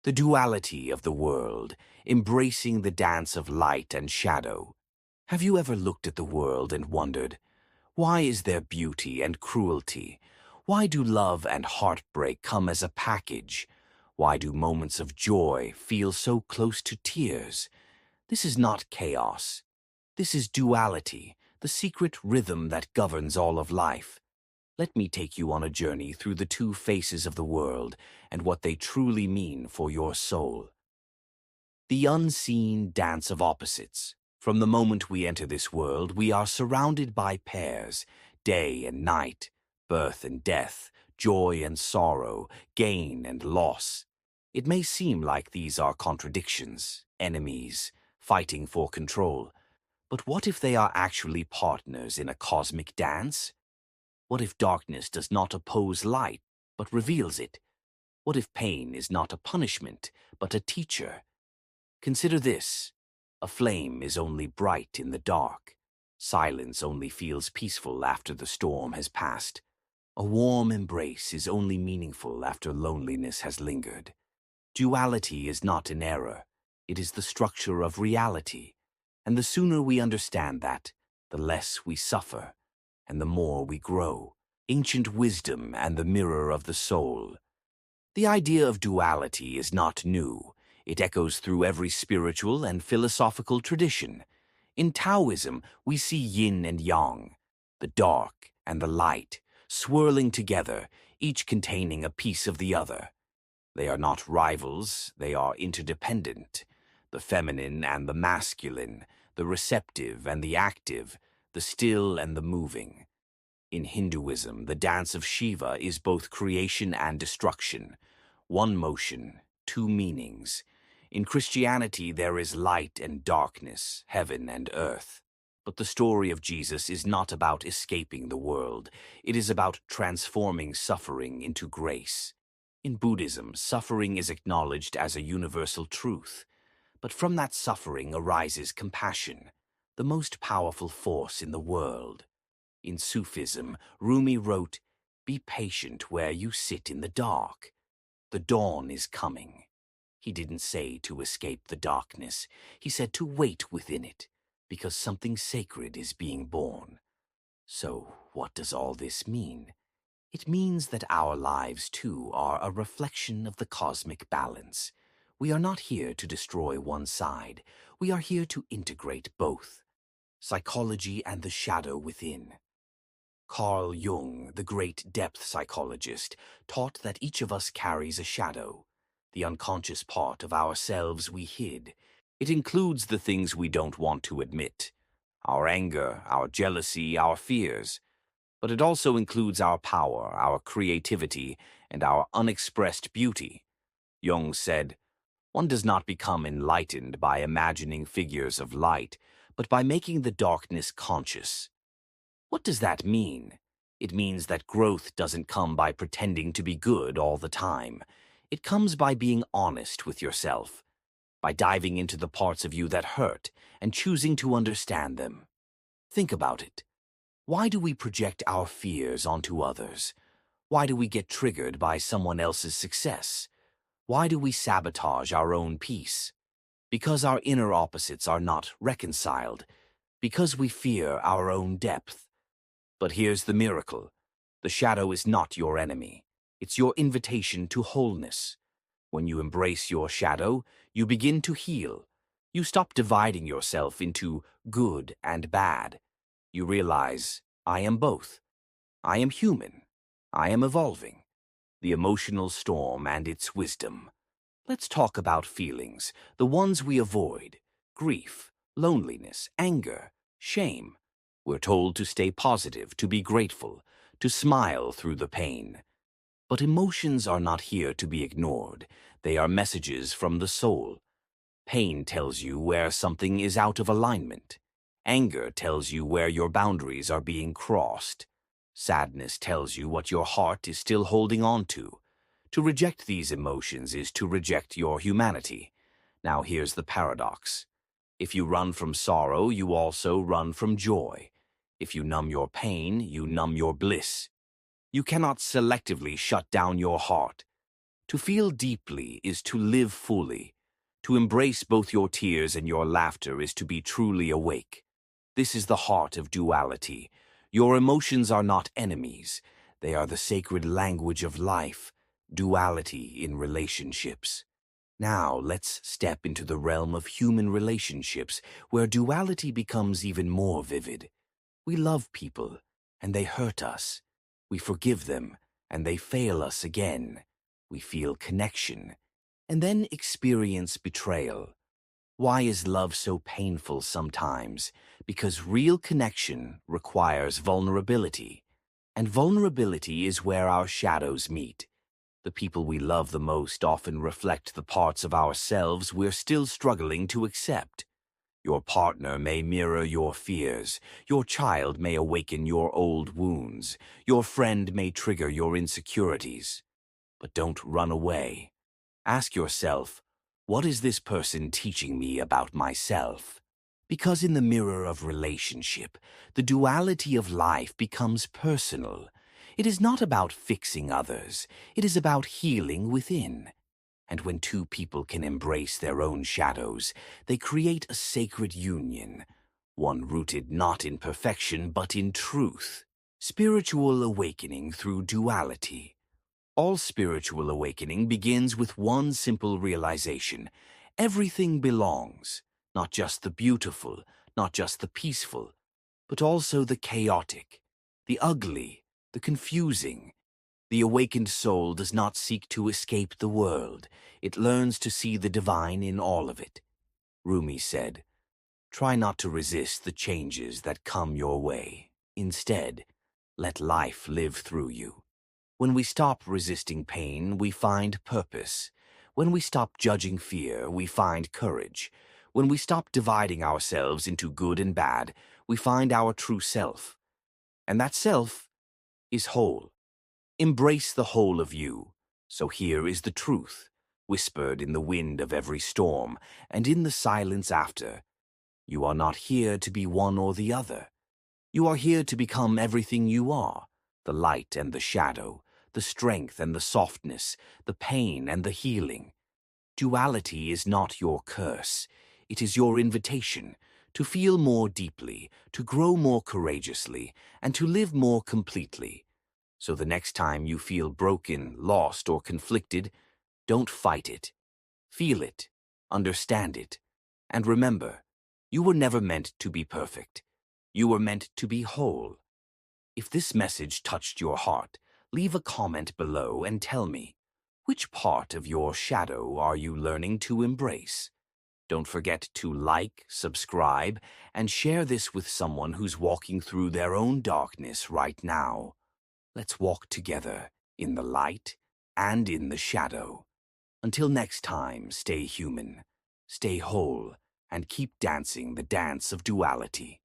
the duality of the world, embracing the dance of light and shadow. Have you ever looked at the world and wondered, why is there beauty and cruelty? Why do love and heartbreak come as a package? Why do moments of joy feel so close to tears? This is not chaos. This is duality, the secret rhythm that governs all of life. Let me take you on a journey through the two faces of the world and what they truly mean for your soul. The unseen dance of opposites. From the moment we enter this world, we are surrounded by pairs, day and night, birth and death, joy and sorrow, gain and loss. It may seem like these are contradictions, enemies, fighting for control. But what if they are actually partners in a cosmic dance? What if darkness does not oppose light, but reveals it? What if pain is not a punishment, but a teacher? Consider this. A flame is only bright in the dark. Silence only feels peaceful after the storm has passed. A warm embrace is only meaningful after loneliness has lingered. Duality is not an error. It is the structure of reality. And the sooner we understand that, the less we suffer, and the more we grow. Ancient wisdom and the mirror of the soul. The idea of duality is not new. It echoes through every spiritual and philosophical tradition. In Taoism, we see yin and yang, the dark and the light, swirling together, each containing a piece of the other. They are not rivals, they are interdependent. The feminine and the masculine, the receptive and the active, the still and the moving. In Hinduism, the dance of Shiva is both creation and destruction. One motion, two meanings. In Christianity, there is light and darkness, heaven and earth. But the story of Jesus is not about escaping the world. It is about transforming suffering into grace. In Buddhism, suffering is acknowledged as a universal truth. But from that suffering arises compassion, the most powerful force in the world. In Sufism, Rumi wrote, "Be patient where you sit in the dark. The dawn is coming." He didn't say to escape the darkness. He said to wait within it, because something sacred is being born. So, what does all this mean? It means that our lives, too, are a reflection of the cosmic balance. We are not here to destroy one side. We are here to integrate both. Psychology and the shadow within. Carl Jung, the great depth psychologist, taught that each of us carries a shadow, the unconscious part of ourselves we hid. It includes the things we don't want to admit, our anger, our jealousy, our fears. But it also includes our power, our creativity, and our unexpressed beauty. Jung said, "One does not become enlightened by imagining figures of light, but by making the darkness conscious." What does that mean? It means that growth doesn't come by pretending to be good all the time. It comes by being honest with yourself, by diving into the parts of you that hurt and choosing to understand them. Think about it. Why do we project our fears onto others? Why do we get triggered by someone else's success? Why do we sabotage our own peace? Because our inner opposites are not reconciled. Because we fear our own depth. But here's the miracle. The shadow is not your enemy. It's your invitation to wholeness. When you embrace your shadow, you begin to heal. You stop dividing yourself into good and bad. You realize, I am both. I am human. I am evolving. The emotional storm and its wisdom. Let's talk about feelings, the ones we avoid. Grief, loneliness, anger, shame. We're told to stay positive, to be grateful, to smile through the pain. But emotions are not here to be ignored. They are messages from the soul. Pain tells you where something is out of alignment. Anger tells you where your boundaries are being crossed. Sadness tells you what your heart is still holding on to. To reject these emotions is to reject your humanity. Now here's the paradox. If you run from sorrow, you also run from joy. If you numb your pain, you numb your bliss. You cannot selectively shut down your heart. To feel deeply is to live fully. To embrace both your tears and your laughter is to be truly awake. This is the heart of duality. Your emotions are not enemies. They are the sacred language of life, duality in relationships. Now let's step into the realm of human relationships, where duality becomes even more vivid. We love people, and they hurt us. We forgive them, and they fail us again. We feel connection, and then experience betrayal. Why is love so painful sometimes? Because real connection requires vulnerability, and vulnerability is where our shadows meet. The people we love the most often reflect the parts of ourselves we're still struggling to accept. Your partner may mirror your fears, your child may awaken your old wounds, your friend may trigger your insecurities. But don't run away. Ask yourself, what is this person teaching me about myself? Because in the mirror of relationship, the duality of life becomes personal. It is not about fixing others, it is about healing within. And when two people can embrace their own shadows, they create a sacred union, one rooted not in perfection but in truth. Spiritual awakening through duality. All spiritual awakening begins with one simple realization. Everything belongs, not just the beautiful, not just the peaceful, but also the chaotic, the ugly, the confusing. The awakened soul does not seek to escape the world. It learns to see the divine in all of it. Rumi said, "Try not to resist the changes that come your way. Instead, let life live through you." When we stop resisting pain, we find purpose. When we stop judging fear, we find courage. When we stop dividing ourselves into good and bad, we find our true self. And that self is whole. Embrace the whole of you. So here is the truth, whispered in the wind of every storm, and in the silence after. You are not here to be one or the other. You are here to become everything you are, the light and the shadow, the strength and the softness, the pain and the healing. Duality is not your curse. It is your invitation to feel more deeply, to grow more courageously, and to live more completely. So the next time you feel broken, lost, or conflicted, don't fight it. Feel it, understand it, and remember, you were never meant to be perfect. You were meant to be whole. If this message touched your heart, leave a comment below and tell me, which part of your shadow are you learning to embrace? Don't forget to like, subscribe, and share this with someone who's walking through their own darkness right now. Let's walk together in the light and in the shadow. Until next time, stay human, stay whole, and keep dancing the dance of duality.